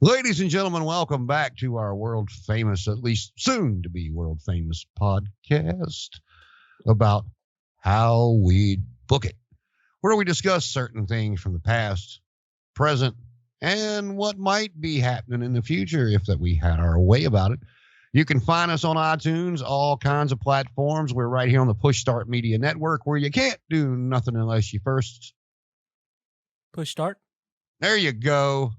Ladies and gentlemen, welcome back to our world famous, at least soon to be world famous podcast about how we book it, where we discuss certain things from the past, present, and what might be happening in the future if that we had our way about it. You can find us on iTunes, all kinds of platforms. We're right here on the Push Start Media Network, where you can't do nothing unless you first push start. There you go.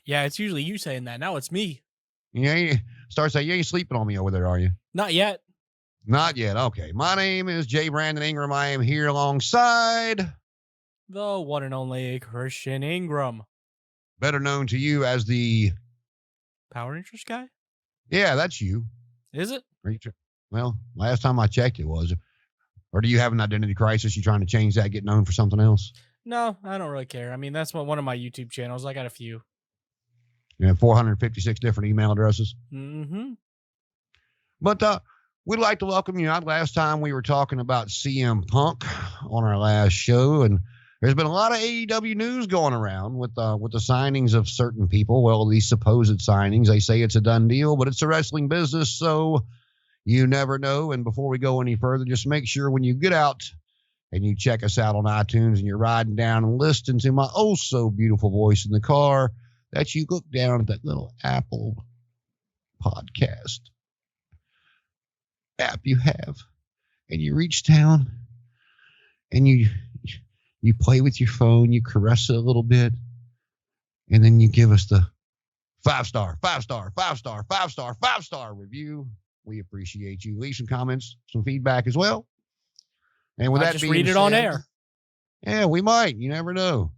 Yeah, it's usually you saying that. Now it's me. Yeah, start saying, you ain't sleeping on me over there, are you? Not yet. Not yet. Okay. My name is J. Brandon Ingram. I am here alongside the one and only Christian Ingram. Better known to you as the Power Rangers guy? Yeah, that's you. Is it? Well, last time I checked, it was. Or do you have an identity crisis? You trying to change that, get known for something else? No, I don't really care. I mean, that's one of my YouTube channels. I got a few. You have 456 different email addresses. Mm-hmm. But we'd like to welcome you out. Last time we were talking about CM Punk on our last show, and there's been a lot of AEW news going around with the signings of certain people. Well, these supposed signings, they say it's a done deal, but it's a wrestling business, so you never know. And before we go any further, just make sure when you get out and you check us out on iTunes and you're riding down and listening to my oh so beautiful voice in the car, that you look down at that little Apple podcast app you have, and you reach down and you play with your phone, you caress it a little bit, and then you give us the 5-star review. We appreciate you. Leave some comments, some feedback as well. And with that just being read it said, on air. Yeah, we might. You never know.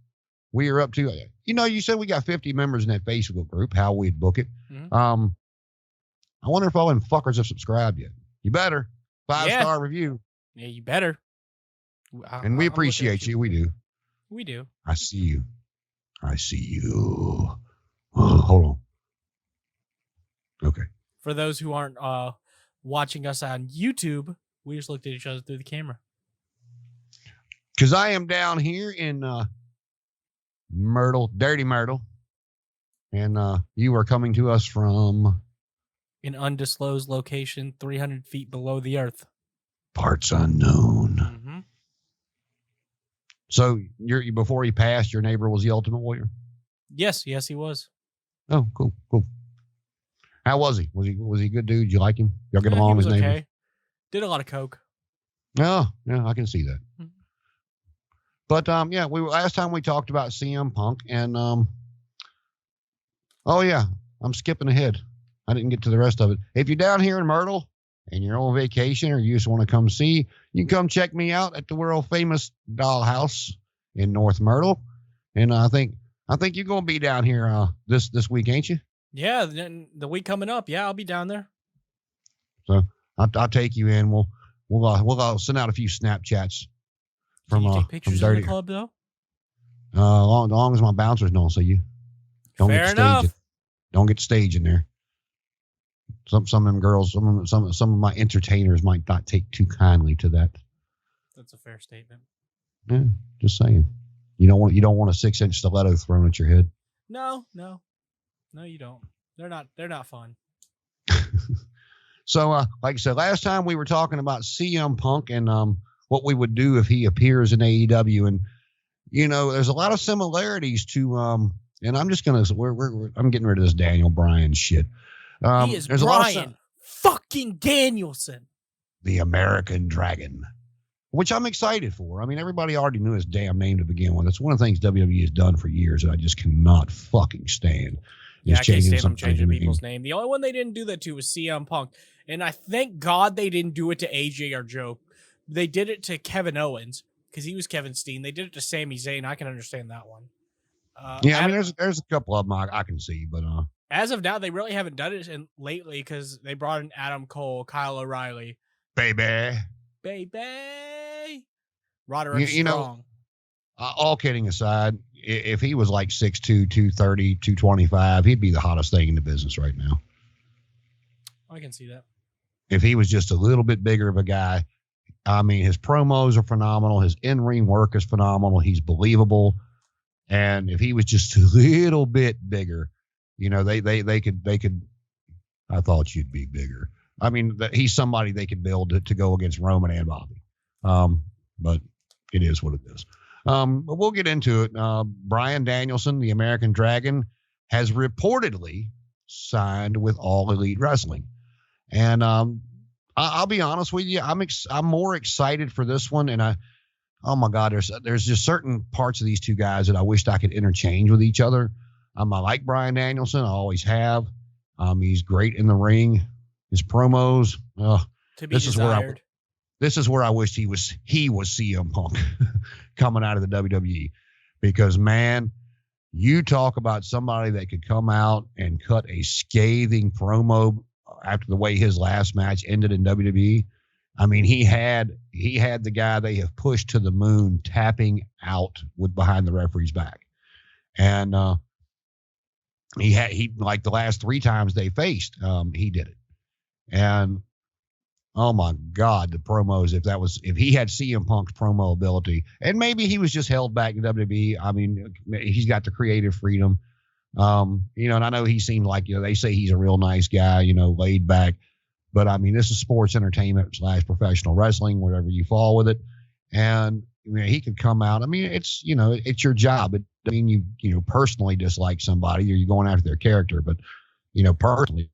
We are up to, you said we got 50 members in that Facebook group, how we'd book it. Mm-hmm. I wonder if all them fuckers have subscribed yet. You better. 5-star review. Yeah, you better. And we appreciate you. We do. We do. I see you. Oh, hold on. Okay. For those who aren't watching us on YouTube, we just looked at each other through the camera. Because I am down here in Myrtle, dirty Myrtle. And you are coming to us from an undisclosed location 300 feet below the earth. Parts unknown. Mm-hmm. So before he passed, your neighbor was the Ultimate Warrior? Yes, he was. Oh, cool. How was he? Was he a good dude? Did you like him? Y'all get along? He was his okay. neighbor? Did a lot of coke. Oh, yeah, I can see that. Mm-hmm. But last time we talked about CM Punk, and I'm skipping ahead. I didn't get to the rest of it. If you're down here in Myrtle and you're on vacation or you just want to come see, you can come check me out at the world famous Dollhouse in North Myrtle. And I think you're going to be down here this week, ain't you? Yeah, the week coming up. Yeah, I'll be down there. So I'll take you in. We'll send out a few Snapchats. Can you take pictures in the club though? Long as my bouncers don't see you. Fair enough. Don't get stage in there. Some of them girls, some of my entertainers might not take too kindly to that. That's a fair statement. Yeah, just saying. You don't want a 6-inch stiletto thrown at your head. No, you don't. They're not fun. So, like I said, last time we were talking about CM Punk and what we would do if he appears in AEW, and there's a lot of similarities to and I'm just gonna I'm getting rid of this Daniel Bryan shit. He is Bryan fucking Danielson, the American Dragon, which I'm excited for. I mean, everybody already knew his damn name to begin with. It's one of the things WWE has done for years that I just cannot fucking stand. Yeah, I can't stand them changing people's name. The only one they didn't do that to was CM Punk, and I thank God they didn't do it to AJ or Joe. They did it to Kevin Owens because he was Kevin Steen. They did it to Sami Zayn. I can understand that one. I mean, there's a couple of them I can see, but as of now, they really haven't done it lately because they brought in Adam Cole, Kyle O'Reilly, baby, Roderick Strong. All kidding aside, if he was like 6'2", 230, 225, he'd be the hottest thing in the business right now. I can see that. If he was just a little bit bigger of a guy, I mean, his promos are phenomenal. His in-ring work is phenomenal. He's believable. And if he was just a little bit bigger, they could. I thought you'd be bigger. I mean, he's somebody they could build to go against Roman and Bobby. But it is what it is. But we'll get into it. Bryan Danielson, the American Dragon, has reportedly signed with All Elite Wrestling. And I'll be honest with you, I'm more excited for this one. And oh my God, there's just certain parts of these two guys that I wished I could interchange with each other. I like Bryan Danielson. I always have. He's great in the ring. His promos. This is where I wished he was CM Punk coming out of the WWE, because man, you talk about somebody that could come out and cut a scathing promo after the way his last match ended in WWE. I mean, he had the guy they have pushed to the moon tapping out with behind the referee's back. And he like the last 3 times they faced, he did it. And oh my God, the promos, if he had CM Punk's promo ability, and maybe he was just held back in WWE. I mean, he's got the creative freedom. And I know he seemed like, they say he's a real nice guy, laid back, but I mean, this is sports entertainment / professional wrestling, wherever you fall with it. And he could come out. I mean, it's your job. It doesn't mean you personally dislike somebody or you're going after their character, but personally,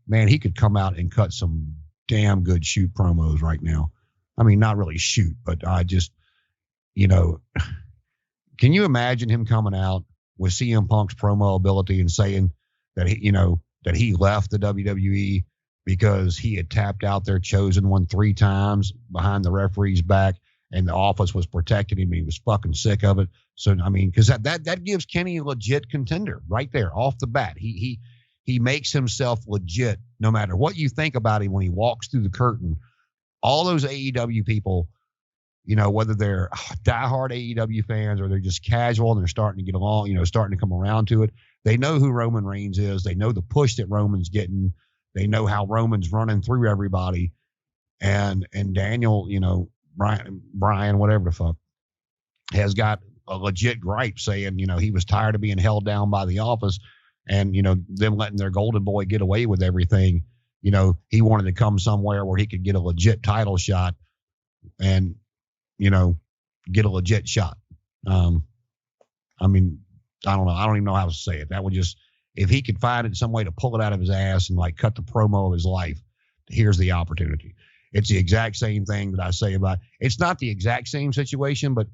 man, he could come out and cut some damn good shoot promos right now. I mean, not really shoot, but I just, can you imagine him coming out with CM Punk's promo ability and saying that he left the WWE because he had tapped out their chosen one 3 times behind the referee's back, and the office was protecting him. He was fucking sick of it. So, I mean, because that gives Kenny a legit contender right there off the bat. He makes himself legit no matter what you think about him when he walks through the curtain. All those AEW people, whether they're diehard AEW fans or they're just casual and they're starting to get along, starting to come around to it, they know who Roman Reigns is. They know the push that Roman's getting. They know how Roman's running through everybody. And Daniel, Brian, whatever the fuck, has got a legit gripe saying, he was tired of being held down by the office and, them letting their golden boy get away with everything. He wanted to come somewhere where he could get a legit title shot and, get a legit shot. I mean, I don't know. I don't even know how to say it. That would just, if he could find it some way to pull it out of his ass and like cut the promo of his life, here's the opportunity. It's the exact same thing that I say about, it's not the exact same situation, but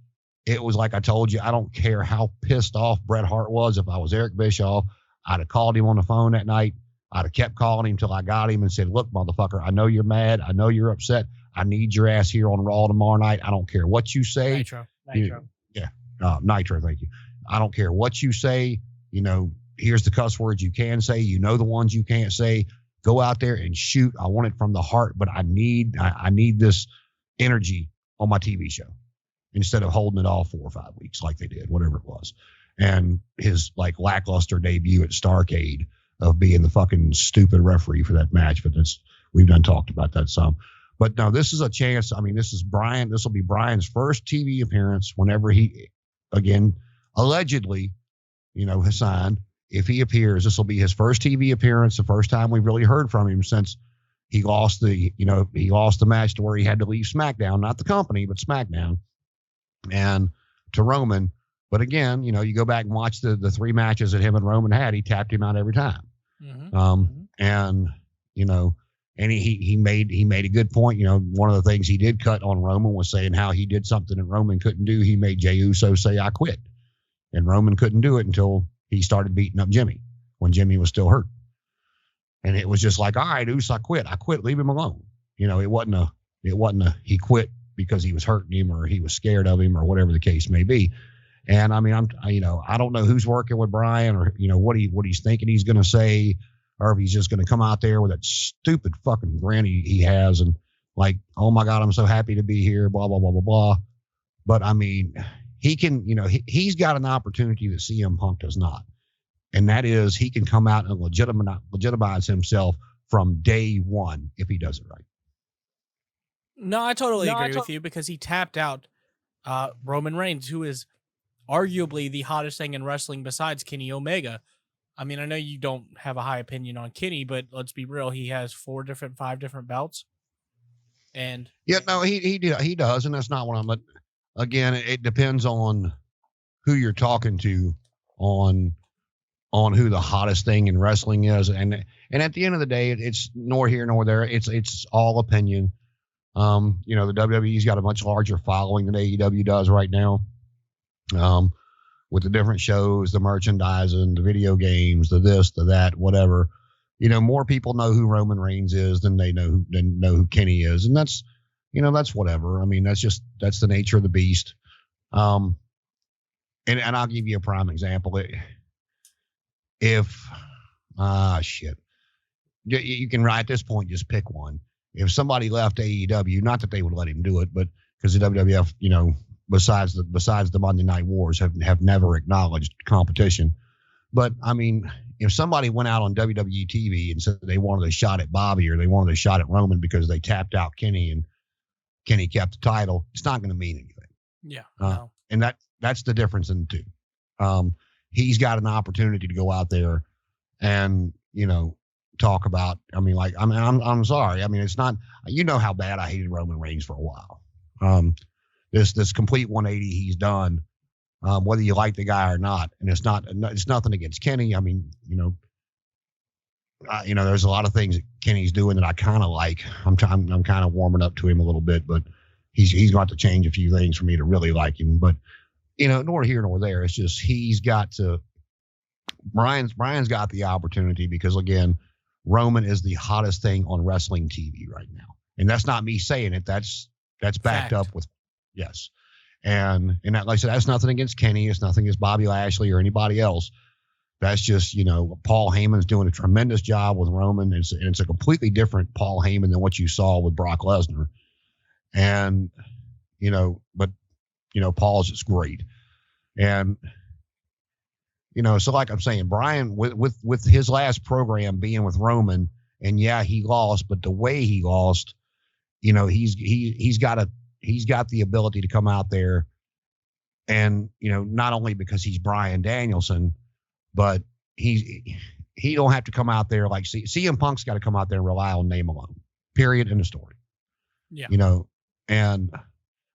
it was like I told you, I don't care how pissed off Bret Hart was. If I was Eric Bischoff, I'd have called him on the phone that night. I'd have kept calling him till I got him and said, look, motherfucker, I know you're mad. I know you're upset. I need your ass here on Raw tomorrow night. I don't care what you say. Nitro. Nitro. Thank you. I don't care what you say. Here's the cuss words you can say. The ones you can't say. Go out there and shoot. I want it from the heart, but I need this energy on my TV show instead of holding it all 4 or 5 weeks like they did, whatever it was. And his like lackluster debut at Starrcade of being the fucking stupid referee for that match. But we've done talked about that some. But no, this is a chance. I mean, this will be Brian's first TV appearance whenever he, again, allegedly, has signed. If he appears, this will be his first TV appearance, the first time we've really heard from him since he lost the match to where he had to leave SmackDown, not the company, but SmackDown, and to Roman. But again, you go back and watch the 3 matches that him and Roman had, he tapped him out every time. Mm-hmm. And he made a good point. One of the things he did cut on Roman was saying how he did something that Roman couldn't do. He made Jey Uso say, I quit. And Roman couldn't do it until he started beating up Jimmy when Jimmy was still hurt. And it was just like, all right, Uso, I quit, leave him alone. It wasn't a he quit because he was hurting him or he was scared of him or whatever the case may be. And I mean, I don't know who's working with Brian or, what he's thinking he's going to say, or if he's just going to come out there with that stupid fucking grin he has and like, oh my God, I'm so happy to be here, blah, blah, blah, blah, blah. But I mean, he can, he's got an opportunity that CM Punk does not. And that is he can come out and legitimize himself from day one if he does it right. No, I totally agree with you because he tapped out Roman Reigns, who is arguably the hottest thing in wrestling besides Kenny Omega. I mean, I know you don't have a high opinion on Kenny, but let's be real. He has 5 different belts. And yeah, no, he does. And that's not what but again, it depends on who you're talking to on who the hottest thing in wrestling is. And at the end of the day, it's nor here nor there. It's all opinion. You know, the WWE's got a much larger following than AEW does right now. With the different shows, the merchandising, the video games, the this, the that, whatever. You know, more people know who Roman Reigns is than they know who Kenny is. And that's, you know, that's whatever. I mean, that's the nature of the beast. And I'll give you a prime example. If you can at this point just pick one. If somebody left AEW, not that they would let him do it, but because the WWF, you know, besides the Monday Night Wars have never acknowledged competition. But I mean, if somebody went out on WWE TV and said they wanted a shot at Bobby or they wanted a shot at Roman because they tapped out Kenny and Kenny kept the title, it's not going to mean anything. Yeah. No. And that's the difference in the two. He's got an opportunity to go out there and, you know, talk about, I mean, like, I'm sorry. I mean, it's not, you know how bad I hated Roman Reigns for a while. This complete 180 he's done, whether you like the guy or not. And it's nothing against Kenny. I mean, you know, there's a lot of things that Kenny's doing that I kind of like. I'm kind of warming up to him a little bit, but he's going to have to change a few things for me to really like him. But, you know, nor here nor there. It's just, Brian's got the opportunity because, again, Roman is the hottest thing on wrestling TV right now. And that's not me saying it. That's backed up with, yes. And that, like I said, that's nothing against Kenny. It's nothing against Bobby Lashley or anybody else. That's just, you know, Paul Heyman's doing a tremendous job with Roman. And it's a completely different Paul Heyman than what you saw with Brock Lesnar. And, you know, but, you know, Paul's just great. And, you know, so like I'm saying, Brian, with his last program being with Roman, and yeah, he lost, but the way he lost, you know, he's got the ability to come out there and, you know, not only because he's Bryan Danielson, but he don't have to come out there like CM Punk's got to come out there and rely on name alone, period, in the story. Yeah. You know,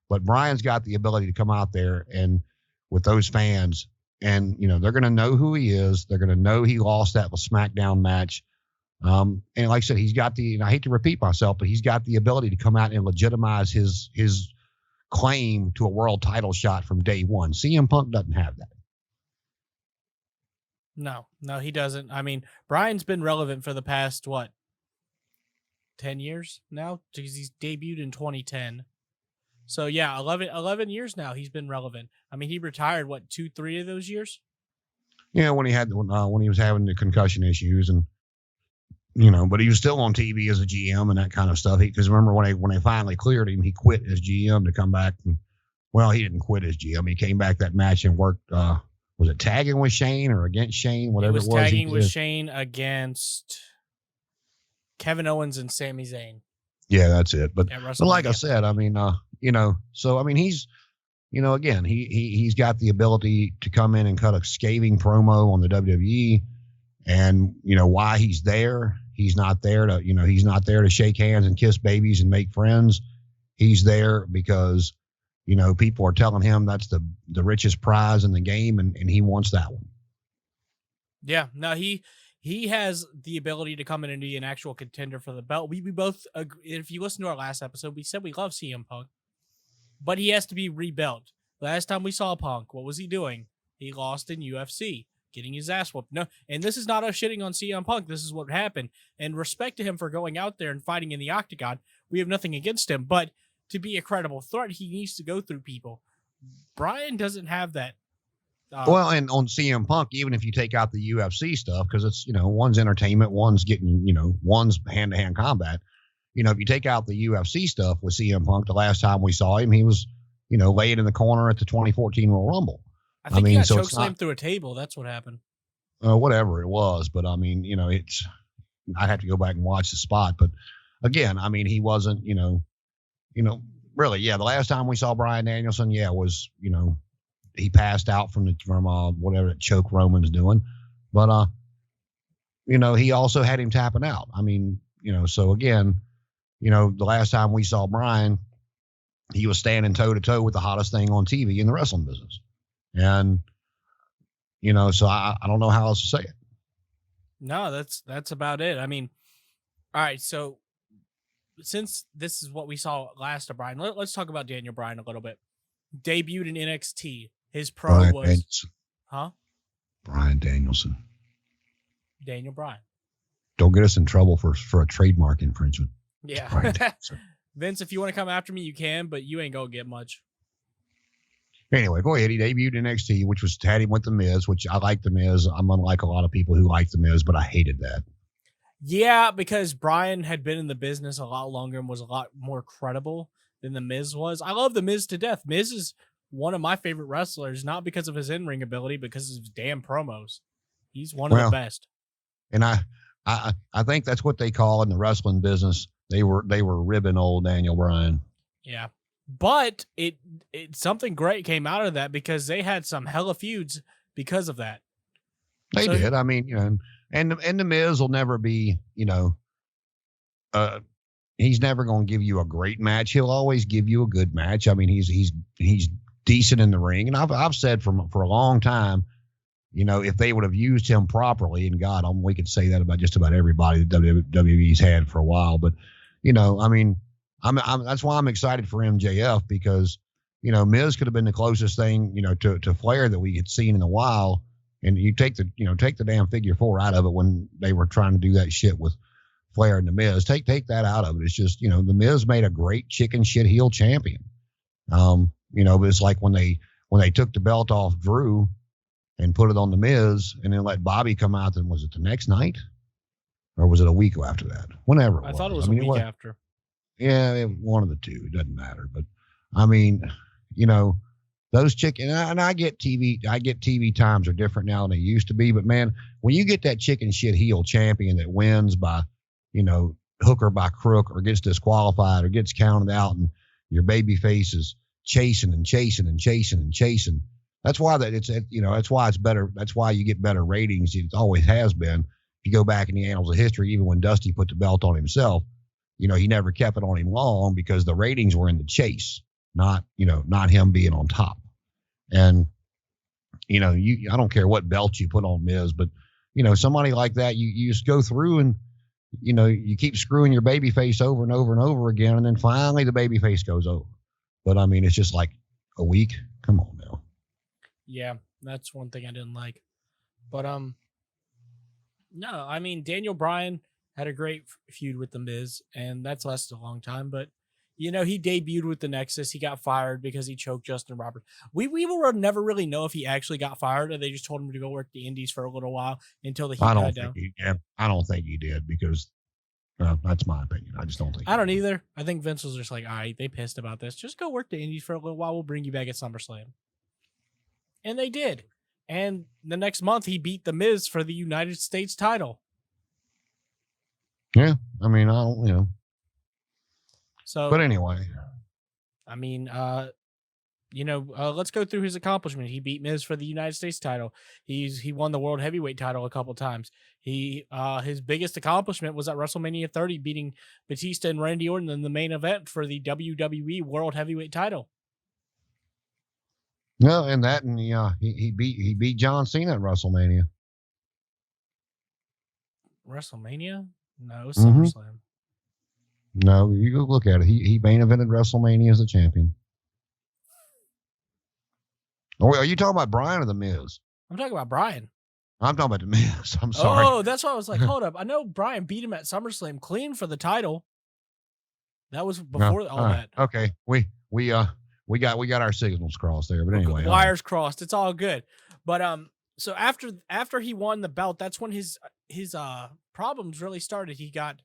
but Brian's got the ability to come out there and with those fans, and, you know, they're going to know who he is. They're going to know he lost that SmackDown match. And like I said, he's got and I hate to repeat myself, but he's got the ability to come out and legitimize his claim to a world title shot from day one. CM Punk doesn't have that. No, he doesn't. I mean, Brian's been relevant for the past, 10 years now? Because he's debuted in 2010. So yeah, 11 years now he's been relevant. I mean, he retired 2-3 of those years. Yeah, when he was having the concussion issues, and you know, but he was still on TV as a GM and that kind of stuff. Because remember when they finally cleared him, he quit as GM to come back. And, well, he didn't quit as GM. He came back that match and worked. Was it tagging with Shane or against Shane? Whatever it was. Tagging with Shane against Kevin Owens and Sami Zayn. Yeah, that's it. But like I said, I mean, you know, so I mean, he's, you know, again, he's got the ability to come in and cut a scathing promo on the WWE, and you know why he's there. He's not there to shake hands and kiss babies and make friends. He's there because, you know, people are telling him that's the richest prize in the game, and he wants that one. Yeah, no, he has the ability to come in and be an actual contender for the belt. We both agree. If you listen to our last episode, we said we love CM Punk, but he has to be rebuilt. Last time we saw Punk, what was he doing? He lost in UFC, getting his ass whooped. No, and this is not us shitting on CM Punk. This is what happened. And respect to him for going out there and fighting in the octagon. We have nothing against him, but to be a credible threat, he needs to go through people. Brian doesn't have that. Well, and on CM Punk, even if you take out the UFC stuff, because it's, you know, one's entertainment, one's getting, you know, one's hand-to-hand combat. You know, if you take out the UFC stuff with CM Punk, the last time we saw him, he was, you know, laying in the corner at the 2014 Royal Rumble. I think he got chokeslammed through a table. That's what happened. Whatever it was. But, I mean, you know, I'd have to go back and watch the spot. But, again, I mean, he wasn't, you know, really, yeah, the last time we saw Bryan Danielson, was, you know, he passed out from whatever that choke Roman's doing, but he also had him tapping out. I mean, so again, the last time we saw Bryan, he was standing toe to toe with the hottest thing on TV in the wrestling business, and so I don't know how else to say it. No, that's about it. I mean, all right, so since this is what we saw last of Bryan, let's talk about Daniel Bryan a little bit. Debuted in NXT. His pro was Danielson. Bryan Danielson. Daniel Bryan. Don't get us in trouble for a trademark infringement. Yeah. Vince, if you want to come after me, you can, but you ain't gonna get much. Anyway, go ahead. He debuted in NXT, which had him with The Miz, which I like The Miz. I'm unlike a lot of people who like The Miz, but I hated that. Yeah, because Bryan had been in the business a lot longer and was a lot more credible than The Miz was. I love The Miz to death. Miz is one of my favorite wrestlers, not because of his in-ring ability, because of his damn promos. He's one of the best. And I think that's what they call in the wrestling business. They were ribbing old Daniel Bryan. Yeah. But it something great came out of that because they had some hella feuds because of that. They did. I mean, and the Miz will never be, he's never going to give you a great match. He'll always give you a good match. I mean, he's decent in the ring, and I've said for a long time, if they would have used him properly, and God, we could say that about just about everybody that WWE's had for a while, but I mean. That's why I'm excited for MJF because, Miz could have been the closest thing, to Flair that we had seen in a while. And you take the damn figure 4 out of it when they were trying to do that shit with Flair and the Miz. Take that out of it. It's just, the Miz made a great chicken shit heel champion. But it's like when they took the belt off Drew and put it on the Miz and then let Bobby come out. Then was it the next night or was it a week after that? Whenever it was. I thought it was a week after. Yeah, one of the two. It doesn't matter. But I mean, those chicken and I get TV times are different now than they used to be. But man, when you get that chicken shit heel champion that wins by, hook or by crook or gets disqualified or gets counted out and your baby face is chasing and chasing and chasing and chasing. That's why that's why it's better. That's why you get better ratings. It always has been. If you go back in the annals of history, even when Dusty put the belt on himself, he never kept it on him long because the ratings were in the chase, not him being on top. And, I don't care what belt you put on Miz, but, somebody like that, you just go through and, you keep screwing your baby face over and over and over again. And then finally the baby face goes over. But I mean, it's just like a week. Come on now. Yeah, that's one thing I didn't like. But, no, I mean, Daniel Bryan had a great feud with The Miz, and that's lasted a long time. But, he debuted with the Nexus. He got fired because he choked Justin Roberts. We will never really know if he actually got fired or they just told him to go work the Indies for a little while until the heat died down. I don't think he did because that's my opinion. I just don't think. I don't either. I think Vince was just like, all right, they pissed about this. Just go work the Indies for a little while. We'll bring you back at SummerSlam. And they did. And the next month, he beat The Miz for the United States title. Yeah, I mean, I don't, So, but anyway, I mean, let's go through his accomplishment. He beat Miz for the United States title. He won the World Heavyweight title a couple times. His biggest accomplishment was at WrestleMania 30, beating Batista and Randy Orton in the main event for the WWE World Heavyweight title. No, and he beat John Cena at WrestleMania. WrestleMania? No, SummerSlam. No, you go look at it. He main evented WrestleMania as a champion. Oh, are you talking about Bryan or The Miz? I'm talking about Bryan. I'm talking about The Miz. I'm sorry. Oh, that's why I was like, hold up. I know Bryan beat him at SummerSlam clean for the title. That was before all that. Okay, we got our signals crossed there, but anyway, wires crossed. It's all good. But so after he won the belt, that's when his problems really started. He got,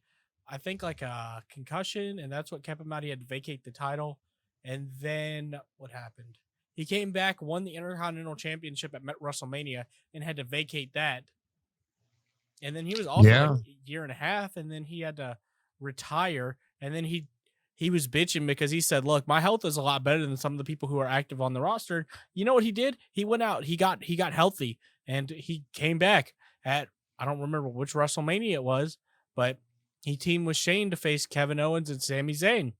I think, like a concussion, and that's what kept him out. He had to vacate the title, and then what happened? He came back, won the Intercontinental Championship at WrestleMania, and had to vacate that. And then he was off for like a year and a half, and then he had to retire, and then he he was bitching because he said, look, my health is a lot better than some of the people who are active on the roster. You know what he did? He went out, he got healthy, and he came back at, I don't remember which WrestleMania it was, but he teamed with Shane to face Kevin Owens and Sami Zayn.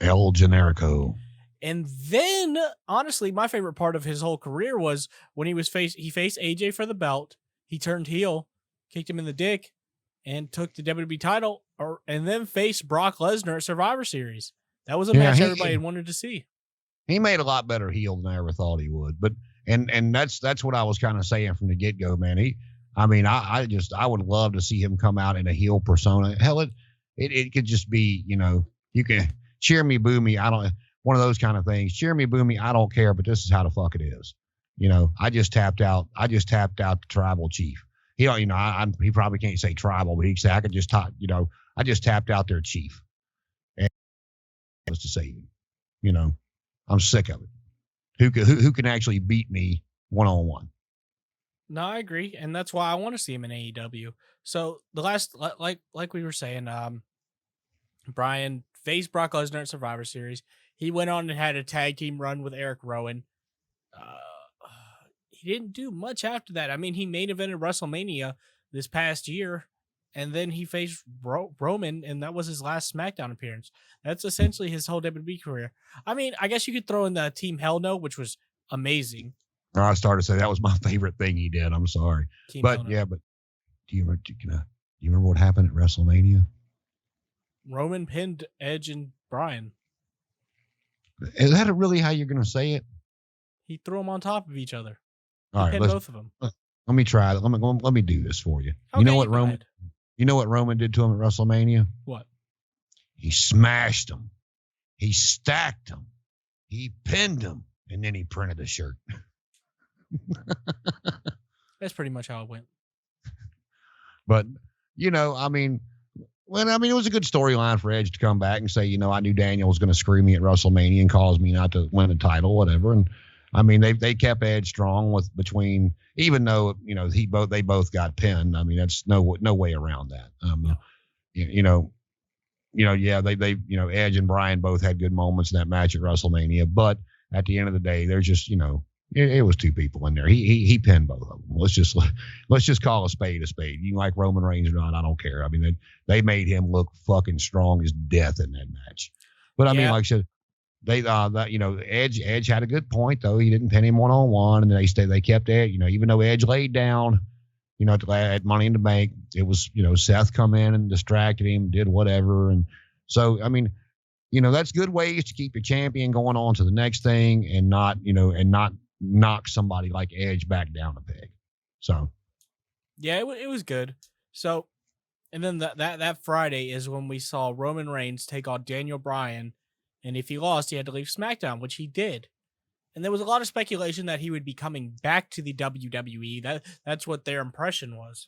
El Generico. And then, honestly, my favorite part of his whole career was when he faced AJ for the belt. He turned heel, kicked him in the dick, and took the WWE title, and then faced Brock Lesnar at Survivor Series. That was a match everybody wanted to see. He made a lot better heel than I ever thought he would. But and that's what I was kind of saying from the get go, man. I would love to see him come out in a heel persona. Hell, it could just be, you can cheer me, boo me. One of those kind of things. Cheer me, boo me. I don't care, but this is how the fuck it is. I just tapped out the tribal chief. He probably can't say tribal, but he can say I could just talk. I just tapped out their chief, and was to save him. I'm sick of it. Who can actually beat me 1-on-1? No, I agree, and that's why I want to see him in AEW. So the last, like we were saying, Bryan faced Brock Lesnar at Survivor Series. He went on and had a tag team run with Eric Rowan. He didn't do much after that. I mean, he main evented WrestleMania this past year, and then he faced Roman, and that was his last SmackDown appearance. That's essentially his whole WWE career. I mean, I guess you could throw in the Team Hell No, which was amazing. I started to say that was my favorite thing he did. I'm sorry. But do you remember what happened at WrestleMania? Roman pinned Edge and Bryan. Is that really how you're going to say it? He threw them on top of each other. All right, pinned both of them. Let me try. Let me do this for you. Okay, you know what Roman did to him at WrestleMania? What? He smashed him. He stacked him. He pinned him, and then he printed a shirt. That's pretty much how it went. But it was a good storyline for Edge to come back and say, I knew Daniel was going to screw me at WrestleMania and cause me not to win the title, whatever. And I mean, they kept Edge strong even though they both got pinned. I mean, that's no way around that. Edge and Bryan both had good moments in that match at WrestleMania, but at the end of the day, they're just it was two people in there. He pinned both of them. Let's just call a spade a spade. You like Roman Reigns or not, I don't care. I mean, they made him look fucking strong as death in that match. But I mean, like I said, Edge had a good point though. He didn't pin him 1-on-1, and they kept Edge. Even though Edge laid down, at Money in the Bank, it was Seth come in and distracted him, did whatever, and so I mean, that's good ways to keep your champion going on to the next thing, and not knock somebody like Edge back down a peg. So yeah, it was good. So, and then that Friday is when we saw Roman Reigns take on Daniel Bryan, and if he lost, he had to leave SmackDown, which he did. And there was a lot of speculation that he would be coming back to the WWE. That's what their impression was.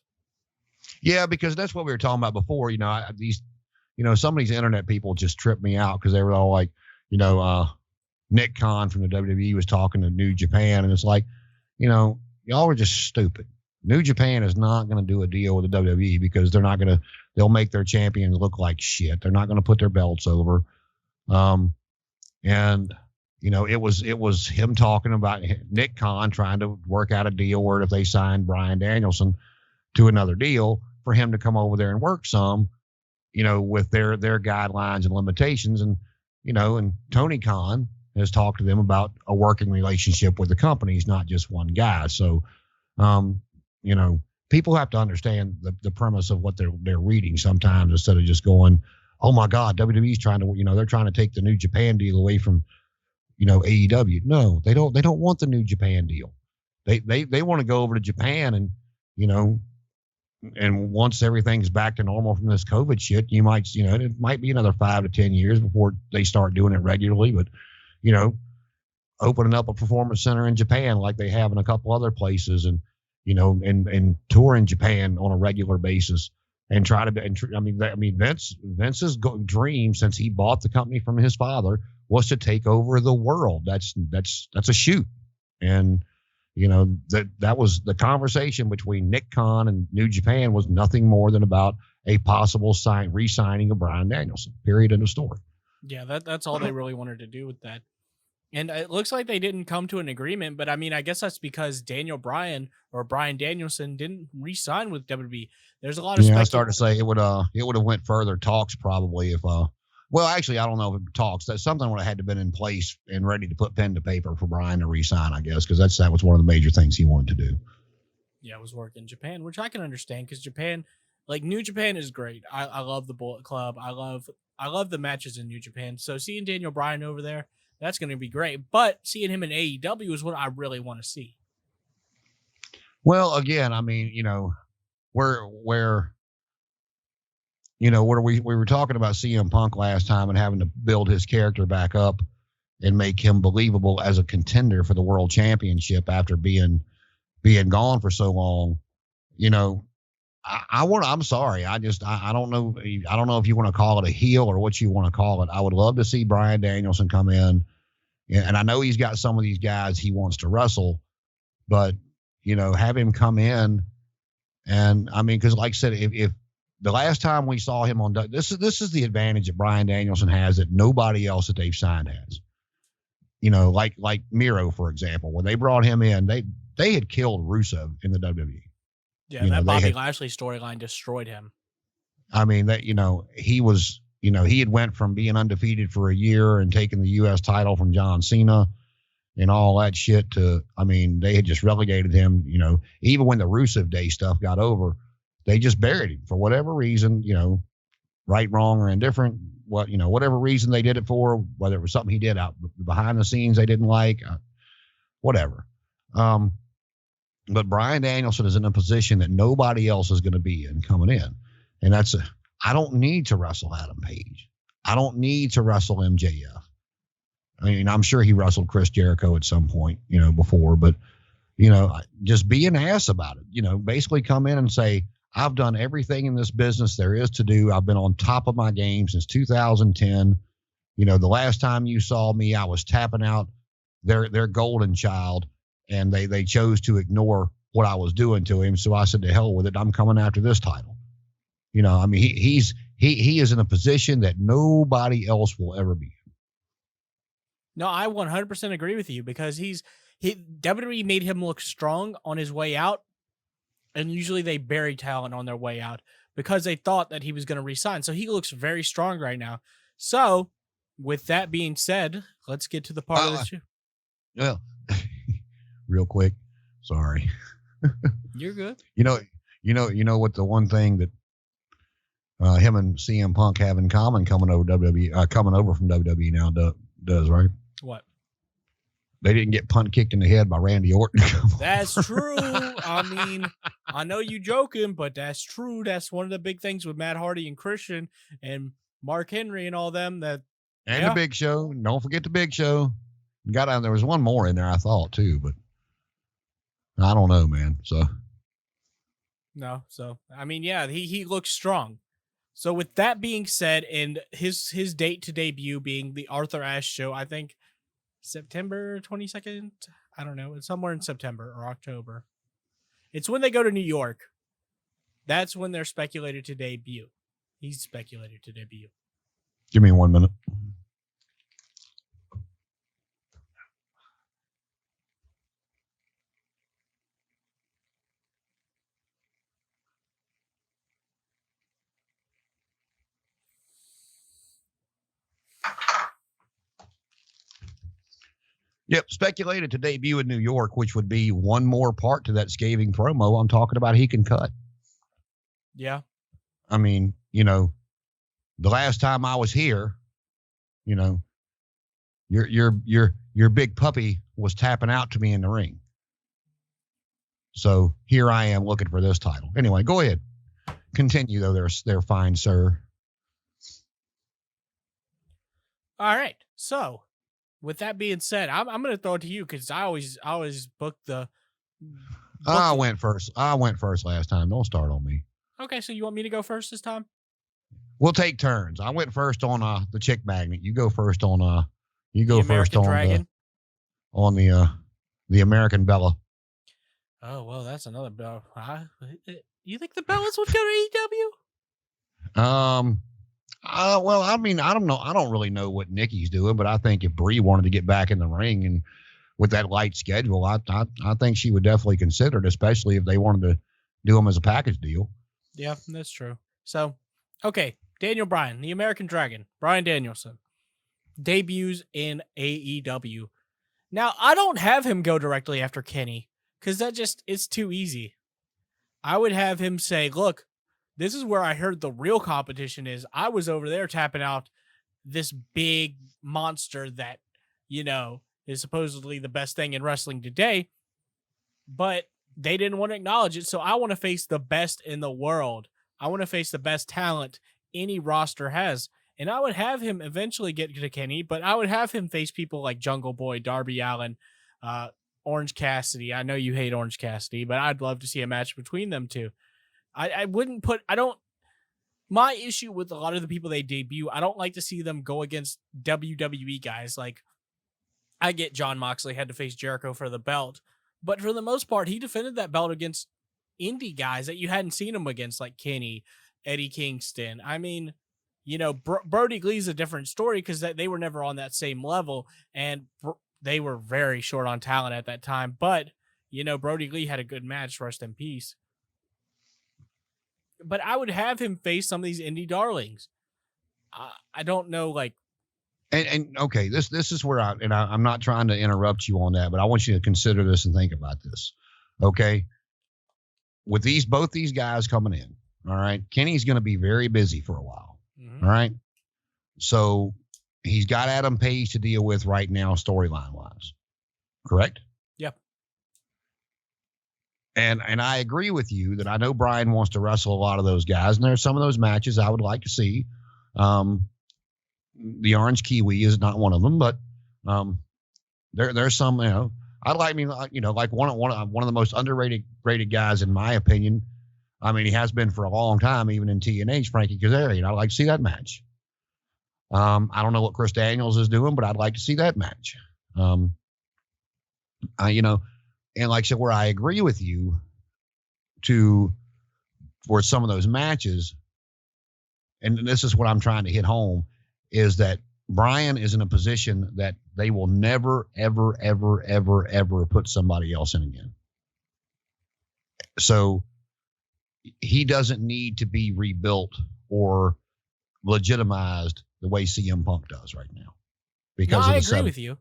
Yeah, because that's what we were talking about before. Some of these internet people just tripped me out because they were all like, Nick Khan from the WWE was talking to New Japan, and it's like, y'all were just stupid. New Japan is not going to do a deal with the WWE because they'll make their champions look like shit. They're not going to put their belts over. It was him talking about Nick Khan trying to work out a deal where if they signed Bryan Danielson to another deal for him to come over there and work some, with their guidelines and limitations. And Tony Khan has talked to them about a working relationship with the company. He's not just one guy. So, people have to understand the premise of what they're reading sometimes, instead of just going, oh my God, WWE's trying to, they're trying to take the New Japan deal away from, AEW. No, they don't want the New Japan deal. They want to go over to Japan and, and once everything's back to normal from this COVID shit, it might be another 5 to 10 years before they start doing it regularly, but opening up a performance center in Japan like they have in a couple other places, and and tour in Japan on a regular basis, and try to. Vince's dream since he bought the company from his father was to take over the world. That's a shoot, and that was the conversation between Nick Khan and New Japan was nothing more than about a possible re-signing of Bryan Danielson. Period. End of story. Yeah, that's all they really wanted to do with that. And it looks like they didn't come to an agreement, but I mean, I guess that's because Daniel Bryan or Bryan Danielson didn't re-sign with WWE. There's a lot of Yeah, I started to say it would have went further talks probably if well, actually, I don't know if it talks. That something would have had to been in place and ready to put pen to paper for Bryan to resign, I guess, because that was one of the major things he wanted to do. Yeah, it was work in Japan, which I can understand because Japan, like New Japan, is great. I love the Bullet Club. I love the matches in New Japan. So seeing Daniel Bryan over there, that's going to be great. But seeing him in AEW is what I really want to see. Well, again, I mean, where we were talking about CM Punk last time and having to build his character back up and make him believable as a contender for the world championship after being gone for so long. I'm sorry. I don't know. I don't know if you want to call it a heel or what you want to call it. I would love to see Bryan Danielson come in, and I know he's got some of these guys he wants to wrestle, but have him come in. And I mean, because like I said, if the last time we saw him on this is the advantage that Bryan Danielson has that nobody else that they've signed has. Like Miro, for example, when they brought him in, they had killed Rusev in the WWE. Yeah, that Bobby Lashley storyline destroyed him. I mean, that he was, he had went from being undefeated for a year and taking the U.S. title from John Cena and all that shit to, I mean, they had just relegated him, even when the Rusev Day stuff got over, they just buried him for whatever reason, right, wrong, or indifferent, whatever reason they did it for, whether it was something he did out behind the scenes they didn't like, whatever. But Bryan Danielson is in a position that nobody else is going to be in coming in. And I don't need to wrestle Adam Page. I don't need to wrestle MJF. I mean, I'm sure he wrestled Chris Jericho at some point, before, but, just be an ass about it, basically come in and say, I've done everything in this business there is to do. I've been on top of my game since 2010. The last time you saw me, I was tapping out their golden child, and they chose to ignore what I was doing to him. So I said, to hell with it. I'm coming after this title. I mean, he is in a position that nobody else will ever be. No, I 100% agree with you because WWE made him look strong on his way out. And usually they bury talent on their way out because they thought that he was going to resign. So he looks very strong right now. So with that being said, let's get to the part of the show. Well, real quick. Sorry. You're good. You know what the one thing that him and CM Punk have in common coming over from WWE now does, right? What? They didn't get punt kicked in the head by Randy Orton. That's true. I mean, I know you joking, but that's true. That's one of the big things with Matt Hardy and Christian and Mark Henry and all them. The Big Show. Don't forget the Big Show. There was one more in there, I thought, too, but I don't know, man. I mean, yeah, he looks strong. So with that being said, and his date to debut being the Arthur Ashe show, I think September 22nd. I don't know. It's somewhere in September or October. It's when they go to New York. That's when they're speculated to debut. He's speculated to debut. Give me 1 minute. Yep, speculated to debut in New York, which would be one more part to that scathing promo I'm talking about he can cut. Yeah. I mean, the last time I was here, your big puppy was tapping out to me in the ring. So here I am looking for this title. Anyway, go ahead. Continue though. They're fine, sir. All right. So with that being said, I'm going to throw it to you because I always book the. I went first last time. Don't start on me. Okay, so you want me to go first this time? We'll take turns. I went first on the chick magnet. You go first on American Dragon. On the American Bella. Oh well, that's another Bella. You think the Bellas would go to AEW? Well, I mean, I don't know. I don't really know what Nikki's doing, but I think if Brie wanted to get back in the ring and with that light schedule, I think she would definitely consider it, especially if they wanted to do them as a package deal. Yeah, that's true. So, okay, Daniel Bryan, the American Dragon, Bryan Danielson, debuts in AEW. Now, I don't have him go directly after Kenny because it's too easy. I would have him say, look, this is where I heard the real competition is. I was over there tapping out this big monster that, is supposedly the best thing in wrestling today, but they didn't want to acknowledge it. So I want to face the best in the world. I want to face the best talent any roster has. And I would have him eventually get to Kenny, but I would have him face people like Jungle Boy, Darby Allin, Orange Cassidy. I know you hate Orange Cassidy, but I'd love to see a match between them two. My issue with a lot of the people they debut, I don't like to see them go against WWE guys. Like, I get Jon Moxley had to face Jericho for the belt, but for the most part, he defended that belt against indie guys that you hadn't seen him against, like Kenny, Eddie Kingston. I mean, Brody Lee's a different story because they were never on that same level, and they were very short on talent at that time. But, Brody Lee had a good match, rest in peace. But I would have him face some of these indie darlings. I don't know, like. And okay, this is where I'm not trying to interrupt you on that, but I want you to consider this and think about this. Okay. With both these guys coming in, all right, Kenny's going to be very busy for a while. Mm-hmm. All right. So he's got Adam Page to deal with right now, storyline wise. Correct? Yep. And I agree with you that I know Bryan wants to wrestle a lot of those guys, and there's some of those matches I would like to see. The Orange Kiwi is not one of them, but there's some, I'd like like one of the most underrated guys in my opinion. I mean, he has been for a long time, even in TNH, Frankie Kazarian. I'd like to see that match. I don't know what Chris Daniels is doing, but I'd like to see that match. And like I said, where I agree with you for some of those matches, and this is what I'm trying to hit home, is that Bryan is in a position that they will never, ever, ever, ever, ever put somebody else in again. So he doesn't need to be rebuilt or legitimized the way CM Punk does right now. Because I agree with you.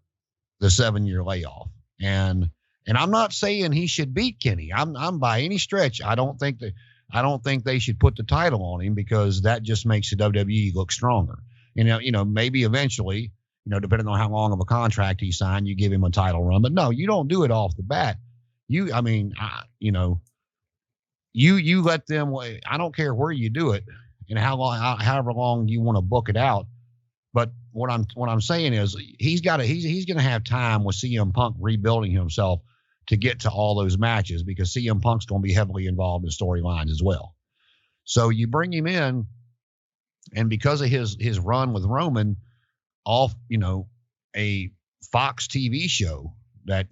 The 7-year layoff. And I'm not saying he should beat Kenny. I'm by any stretch. I don't think they should put the title on him because that just makes the WWE look stronger. Maybe eventually, depending on how long of a contract he signed, you give him a title run. But no, you don't do it off the bat. You let them. I don't care where you do it and however long you want to book it out. But what I'm saying is he's going to have time with CM Punk rebuilding himself to get to all those matches because CM Punk's going to be heavily involved in storylines as well. So you bring him in, and because of his run with Roman off, a Fox TV show that,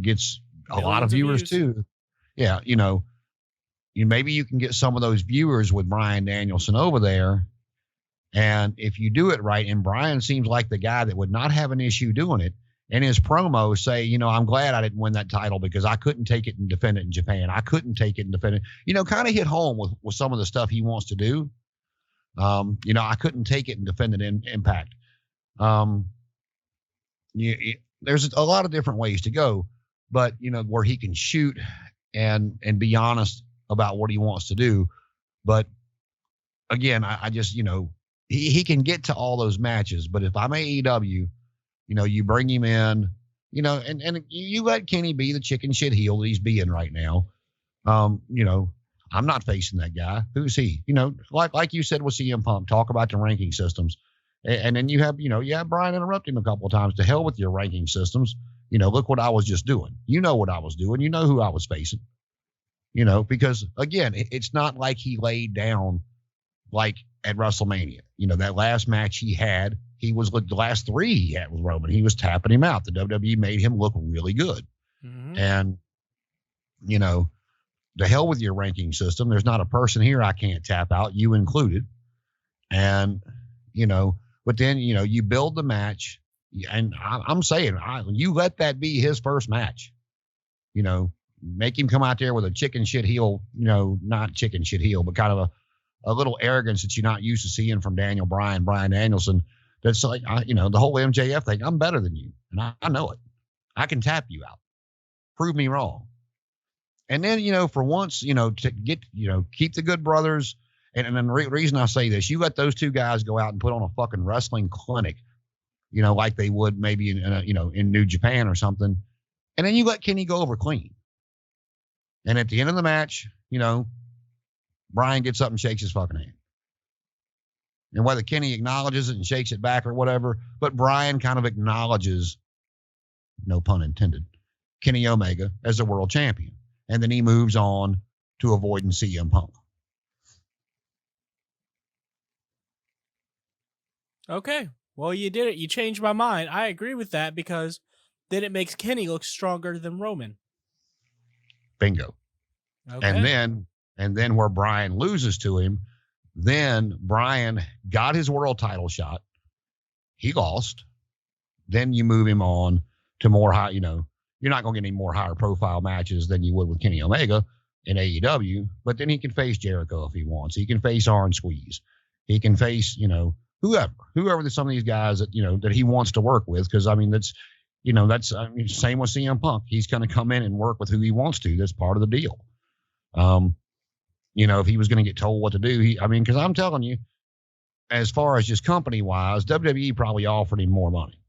gets a lot of viewers too. Yeah. Maybe you can get some of those viewers with Bryan Danielson over there. And if you do it right, and Bryan seems like the guy that would not have an issue doing it, and his promo say, I'm glad I didn't win that title because I couldn't take it and defend it in Japan. I couldn't take it and defend it, kind of hit home with some of the stuff he wants to do. I couldn't take it and defend it in Impact. There's a lot of different ways to go, but where he can shoot and be honest about what he wants to do. But again, I just, he can get to all those matches, but if I'm AEW, you bring him in, and you let Kenny be the chicken shit heel that he's being right now. I'm not facing that guy. Who's he? Like you said with CM Punk, talk about the ranking systems. And then you have Bryan interrupt him a couple of times. To hell with your ranking systems. Look what I was just doing. What I was doing. Who I was facing. Because again, it's not like he laid down like at WrestleMania. That last match he had, he was the last 3 he had with Roman. He was tapping him out. The WWE made him look really good. Mm-hmm. And, the hell with your ranking system. There's not a person here I can't tap out, you included. And, but then, you build the match, and I'm saying, you let that be his first match, make him come out there with a chicken shit heel, not chicken shit heel, but kind of a little arrogance that you're not used to seeing from Bryan Danielson. That's like, the whole MJF thing. I'm better than you. And I know it. I can tap you out. Prove me wrong. And then, for once, to get, keep the Good Brothers. And then the reason I say this, you let those two guys go out and put on a fucking wrestling clinic, like they would maybe in New Japan or something. And then you let Kenny go over clean. And at the end of the match, Bryan gets up and shakes his fucking hand. And whether Kenny acknowledges it and shakes it back or whatever, but Bryan kind of acknowledges, no pun intended, Kenny Omega as the world champion. And then he moves on to avoiding CM Punk. Okay. Well, you did it. You changed my mind. I agree with that because then it makes Kenny look stronger than Roman. Bingo. Okay. And then where Bryan loses to him, then Bryan got his world title shot. He lost. Then you move him on to more high, you're not going to get any more higher profile matches than you would with Kenny Omega in AEW, but then he can face Jericho if he wants. He can face Orange Squeeze. He can face, whoever some of these guys that, that he wants to work with. Cause same with CM Punk. He's going to come in and work with who he wants to. That's part of the deal. If he was going to get told what to do, because I'm telling you, as far as just company wise, WWE probably offered him more money.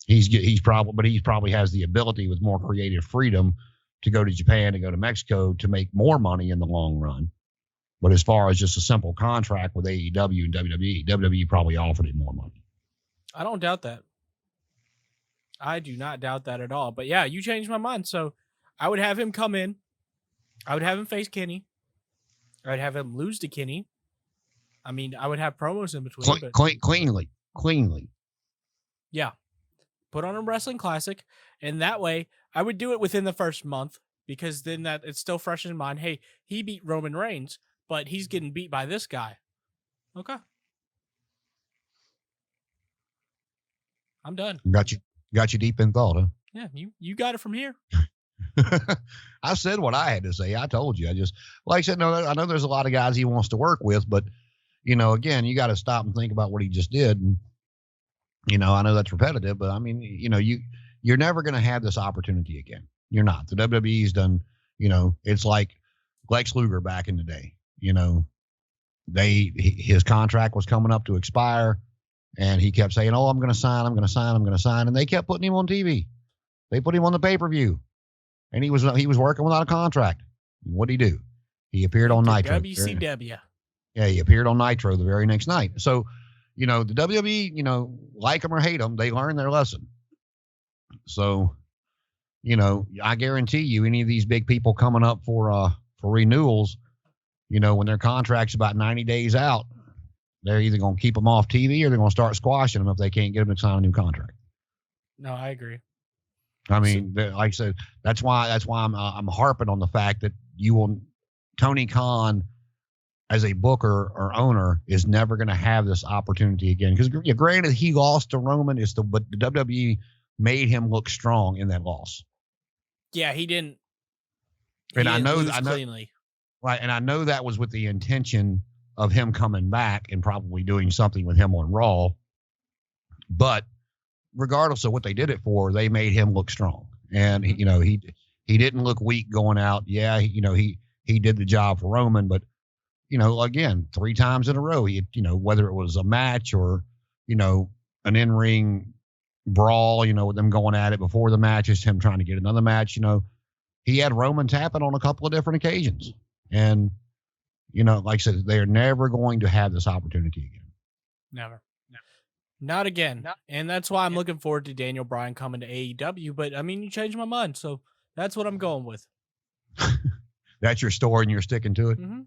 He probably has the ability with more creative freedom to go to Japan, to go to Mexico, to make more money in the long run. But as far as just a simple contract with AEW and WWE probably offered him more money. I don't doubt that. I do not doubt that at all. But yeah, you changed my mind. So I would have him come in. I would have him face Kenny. I'd have him lose to Kenny. I would have promos in between. Cleanly. Yeah. Put on a wrestling classic. And that way, I would do it within the first month because then that it's still fresh in mind. Hey, he beat Roman Reigns, but he's getting beat by this guy. Okay. I'm done. Got you deep in thought, huh? Yeah, you got it from here. I said what I had to say. I told you. I said, no, I know there's a lot of guys he wants to work with, but, again, you got to stop and think about what he just did. And, I know that's repetitive, but you're never going to have this opportunity again. You're not. The WWE's done, it's like Lex Luger back in the day, his contract was coming up to expire and he kept saying, oh, I'm going to sign. And they kept putting him on TV. They put him on the pay-per-view. And he was working without a contract. What did he do? He appeared on Nitro. WCW. Yeah, he appeared on Nitro the very next night. So, the WWE, like him or hate him, they learned their lesson. So, I guarantee you, any of these big people coming up for renewals, when their contract's about 90 days out, they're either going to keep them off TV or they're going to start squashing them if they can't get them to sign a new contract. No, I agree. Like I said, that's why I'm harping on the fact that Tony Khan as a booker or owner is never going to have this opportunity again. Because granted, he lost to Roman, but the WWE made him look strong in that loss. Yeah, he didn't. And I know cleanly. Right, and I know that was with the intention of him coming back and probably doing something with him on Raw. But regardless of what they did it for, they made him look strong. And he didn't look weak going out. Yeah, he did the job for Roman, but again, 3 times in a row, whether it was a match or an in-ring brawl, with them going at it before the match, just him trying to get another match, he had Roman tapping on a couple of different occasions. And like I said, they're never going to have this opportunity again. Never. Not again. No. And that's why I'm looking forward to Daniel Bryan coming to AEW. But you changed my mind. So that's what I'm going with. That's your story and you're sticking to it. Mm-hmm.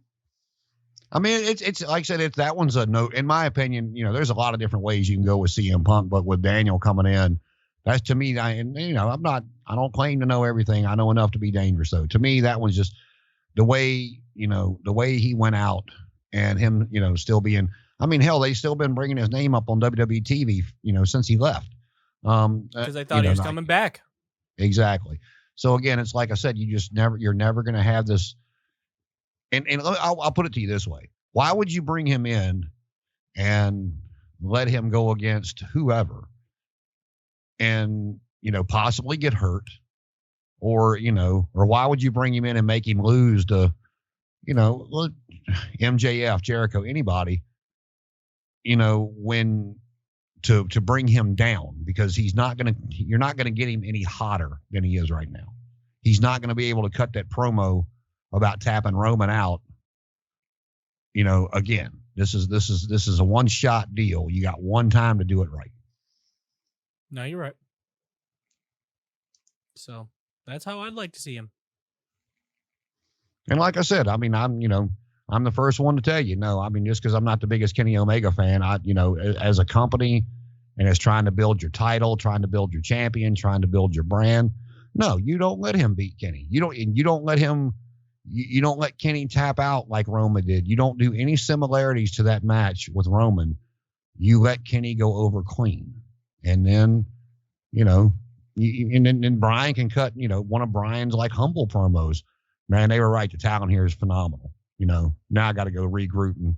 It's like I said, that one's a note. In my opinion, there's a lot of different ways you can go with CM Punk, but with Daniel coming in, that's to me, I don't claim to know everything. I know enough to be dangerous though. To me, that one's just the way he went out and him, still being. I mean, hell, they still been bringing his name up on WWE TV, since he left. Because they thought he was coming back. Exactly. So again, it's like I said, you're never going to have this. And I'll put it to you this way: why would you bring him in and let him go against whoever, and possibly get hurt, or why would you bring him in and make him lose to, MJF, Jericho, anybody, when to bring him down, because you're not going to get him any hotter than he is right now. He's not going to be able to cut that promo about tapping Roman out. Again, this is a one-shot deal. You got one time to do it right. No, you're right. So that's how I'd like to see him. And like I said, I mean, I'm the first one to tell you, no, I mean, just because I'm not the biggest Kenny Omega fan, as a company and as trying to build your title, trying to build your champion, trying to build your brand, no, you don't let him beat Kenny. You don't let Kenny tap out like Roman did. You don't do any similarities to that match with Roman. You let Kenny go over clean. And then, and then Bryan can cut, one of Bryan's like humble promos. Man, they were right. The talent here is phenomenal. Now I got to go regroup, and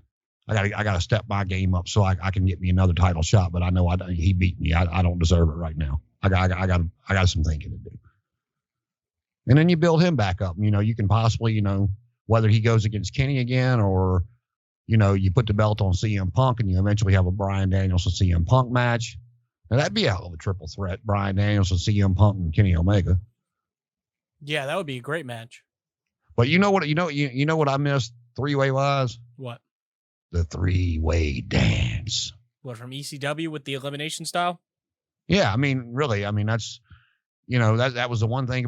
I got to step my game up so I can get me another title shot. But I know he beat me. I don't deserve it right now. I got some thinking to do. And then you build him back up. You can possibly, whether he goes against Kenny again, or, you put the belt on CM Punk and you eventually have a Bryan Danielson CM Punk match. Now that'd be a hell of a triple threat: Bryan Danielson, CM Punk, and Kenny Omega. Yeah, that would be a great match. But you know what I missed three-way wise? What? The three-way dance. What, from ECW with the elimination style? Yeah, I mean, really, I mean, that's, that was the one thing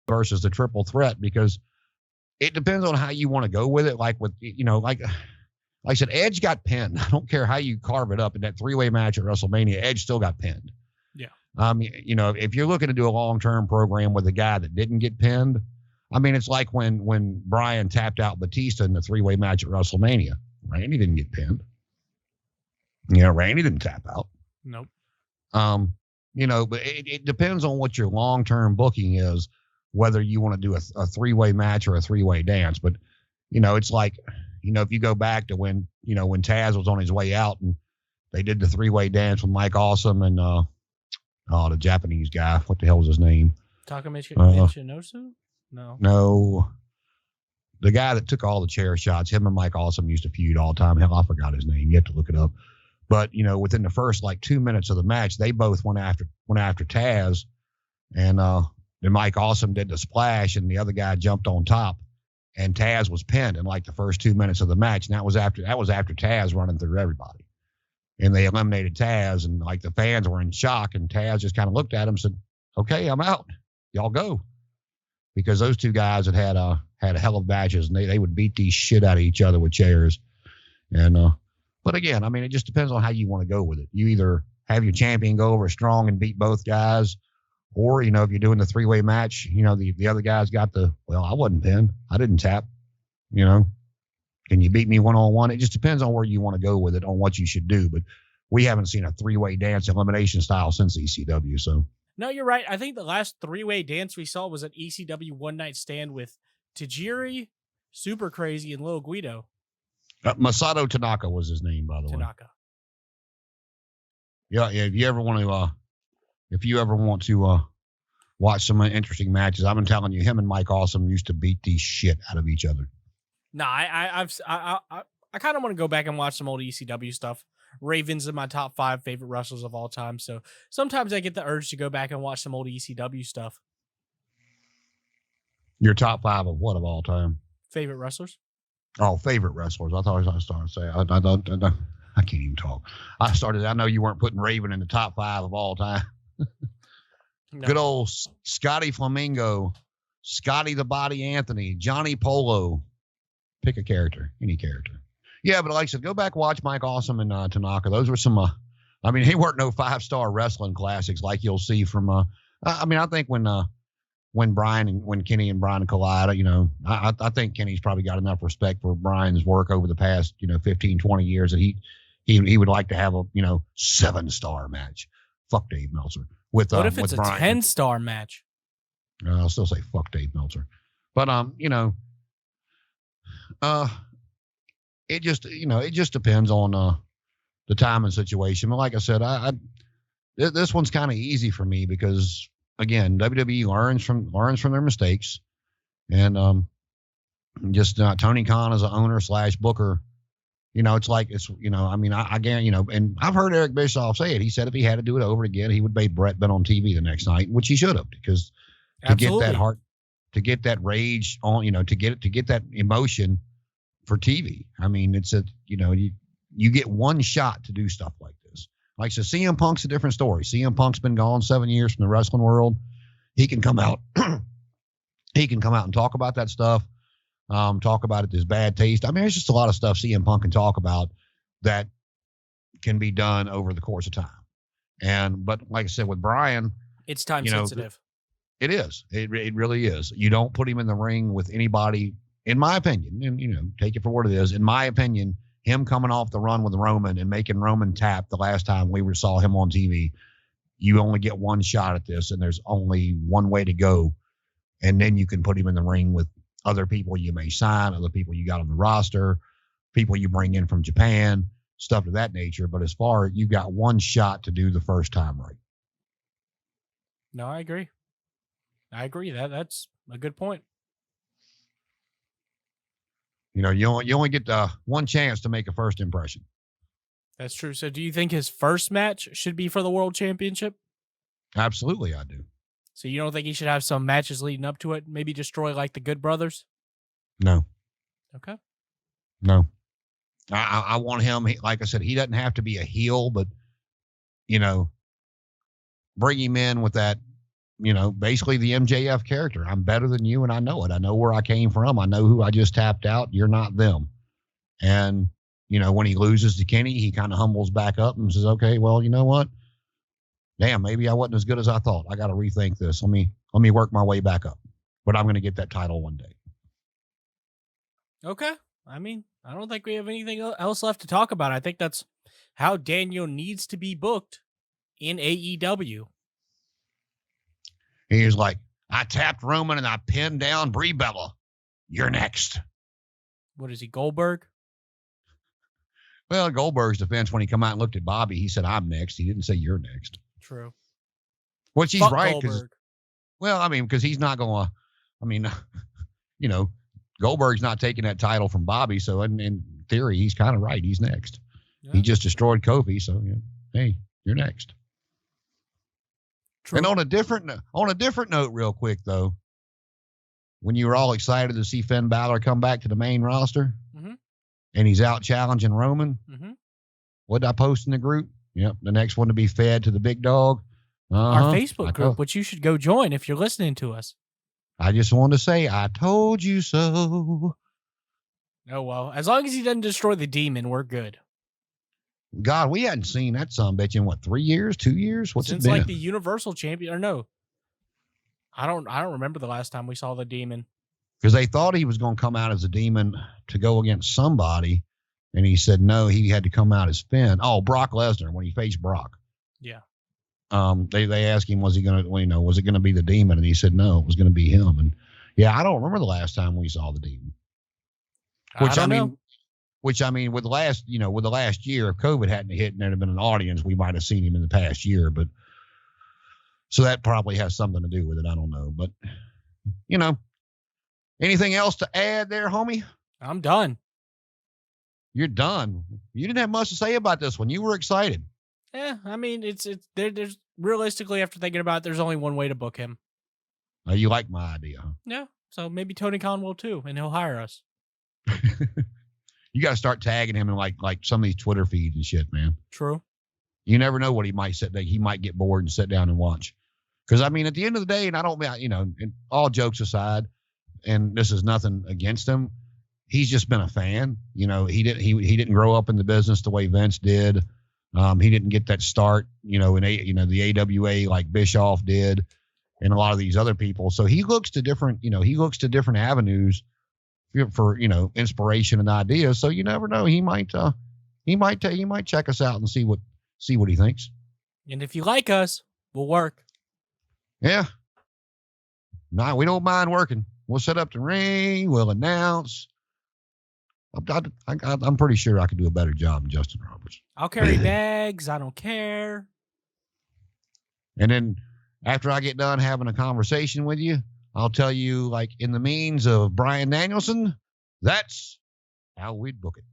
versus the triple threat, because it depends on how you want to go with it. Like with, like I said, Edge got pinned. I don't care how you carve it up in that three-way match at WrestleMania, Edge still got pinned. Yeah. If you're looking to do a long-term program with a guy that didn't get pinned, I mean, it's like when Bryan tapped out Batista in the three-way match at WrestleMania. Randy didn't get pinned. Randy didn't tap out. Nope. But it depends on what your long-term booking is, whether you want to do a three-way match or a three-way dance. But, it's like, if you go back to when Taz was on his way out and they did the three-way dance with Mike Awesome and, the Japanese guy, what the hell was his name? Michinosu? No. The guy that took all the chair shots, him and Mike Awesome used to feud all the time. Hell, I forgot his name. You have to look it up. But, within the first 2 minutes of the match, they both went after Taz, and then Mike Awesome did the splash and the other guy jumped on top, and Taz was pinned in the first 2 minutes of the match. And that was after Taz running through everybody. And they eliminated Taz, and the fans were in shock, and Taz just kind of looked at him and said, "Okay, I'm out. Y'all go." Because those two guys had a hell of matches, and they would beat the shit out of each other with chairs. And but again, I mean, it just depends on how you want to go with it. You either have your champion go over strong and beat both guys, or if you're doing the three-way match, the other guy's got I wasn't pinned, I didn't tap. Can you beat me one-on-one? It just depends on where you want to go with it, on what you should do. But we haven't seen a three-way dance elimination style since ECW, so. No, you're right. I think the last three-way dance we saw was an ECW One Night Stand with Tajiri, Super Crazy, and Lil Guido. Masato Tanaka was his name, by the way. Tanaka. Yeah. If you ever want to watch some interesting matches, I've been telling you, him and Mike Awesome used to beat the shit out of each other. No, I kind of want to go back and watch some old ECW stuff. Raven's in my top 5 favorite wrestlers of all time, so sometimes I get the urge to go back and watch some old ECW stuff. Your top 5 of what of all time? Favorite wrestlers. Oh, favorite wrestlers. I thought I was starting to say. I can't even talk. I know you weren't putting Raven in the top 5 of all time. No. Good old Scotty Flamingo, Scotty the Body Anthony, Johnny Polo. Pick a character, any character. Yeah, but like I said, go back, watch Mike Awesome and Tanaka. Those were some, they weren't no 5-star wrestling classics like you'll see from, I think when when Kenny and Bryan collide, I think Kenny's probably got enough respect for Bryan's work over the past, 15, 20 years that he would like to have a, 7-star match. Fuck Dave Meltzer. What if it's with a Bryan. 10-star match? I'll still say fuck Dave Meltzer. But, it just depends on the time and situation. But like I said, this one's kind of easy for me because, again, WWE learns from their mistakes, and Tony Khan as an owner / booker, it's like I guarantee, and I've heard Eric Bischoff say it. He said if he had to do it over again, he would make Brett been on TV the next night, which he should have, because to Absolutely. get that heart, to get that rage on, to get that emotion for TV. I mean, it's you get one shot to do stuff like this. Like, so CM Punk's a different story. CM Punk's been gone 7 years from the wrestling world. He can come out, and talk about that stuff. Talk about it, this bad taste. I mean, there's just a lot of stuff CM Punk can talk about that can be done over the course of time. But like I said, with Bryan, it's time sensitive. It is. It really is. You don't put him in the ring with anybody, in my opinion, and take it for what it is. In my opinion, him coming off the run with Roman and making Roman tap the last time we saw him on TV, you only get one shot at this, and there's only one way to go. And then you can put him in the ring with other people you may sign, other people you got on the roster, people you bring in from Japan, stuff of that nature. But as far as you got one shot to do the first time right. No, I agree. That's a good point. You only get one chance to make a first impression. That's true. So do you think his first match should be for the World Championship? Absolutely, I do. So you don't think he should have some matches leading up to it? Maybe destroy like the Good Brothers? No. Okay. No. I want him, like I said, he doesn't have to be a heel, but, bring him in with that, basically the MJF character. I'm better than you, and I know it. I know where I came from. I know who I just tapped out. You're not them. And, when he loses to Kenny, he kind of humbles back up and says, okay, well, you know what? Damn, maybe I wasn't as good as I thought. I got to rethink this. Let me work my way back up. But I'm going to get that title one day. Okay. I mean, I don't think we have anything else left to talk about. I think that's how Daniel needs to be booked in AEW. He was like, I tapped Roman and I pinned down Brie Bella. You're next. What is he, Goldberg? Well, Goldberg's defense, when he come out and looked at Bobby, he said, I'm next. He didn't say you're next. True. Which he's Fuck right. Goldberg. Well, I mean, because he's not going to, Goldberg's not taking that title from Bobby. So in theory, he's kind of right. He's next. Yeah. He just destroyed Kofi. So, hey, you're next. True. And on a different note, real quick, though, when you were all excited to see Finn Balor come back to the main roster, mm-hmm. and he's out challenging Roman, mm-hmm. what did I post in the group? Yep, the next one to be fed to the big dog. Our Facebook group, which you should go join if you're listening to us. I just wanted to say, I told you so. Oh, well, as long as he doesn't destroy the demon, we're good. God, we hadn't seen that sumbitch in 3 years, 2 years? What's Since it been? Like the Universal Champion, or no. I don't remember the last time we saw the demon. Because they thought he was going to come out as a demon to go against somebody, and he said no, he had to come out as Finn. Oh, Brock Lesnar, when he faced Brock. Yeah. They asked him, was it going to be the demon? And he said no, it was going to be him. And yeah, I don't remember the last time we saw the demon. With the last year, if COVID hadn't hit and there'd have been an audience, we might have seen him in the past year. But so that probably has something to do with it. I don't know. But, anything else to add there, homie? I'm done. You're done. You didn't have much to say about this one. You were excited. Yeah, I mean, there's realistically, after thinking about it, there's only one way to book him. You like my idea, huh? Yeah, so maybe Tony Khan will too, and he'll hire us. You got to start tagging him in like some of these Twitter feeds and shit, man. True. You never know what he might sit there. He might get bored and sit down and watch. Because, I mean, at the end of the day, and I don't, and all jokes aside, and this is nothing against him, he's just been a fan. He didn't grow up in the business the way Vince did. He didn't get that start, in the AWA like Bischoff did. and a lot of these other people. So he looks to different avenues for inspiration and ideas. So you never know. He might check us out and see what he thinks. And if you like us, we'll work. Yeah. No, we don't mind working. We'll set up the ring. We'll announce. I'm pretty sure I could do a better job than Justin Roberts. I'll carry bags. I don't care. And then after I get done having a conversation with you, I'll tell you, like in the means of Bryan Danielson, that's how we'd book it.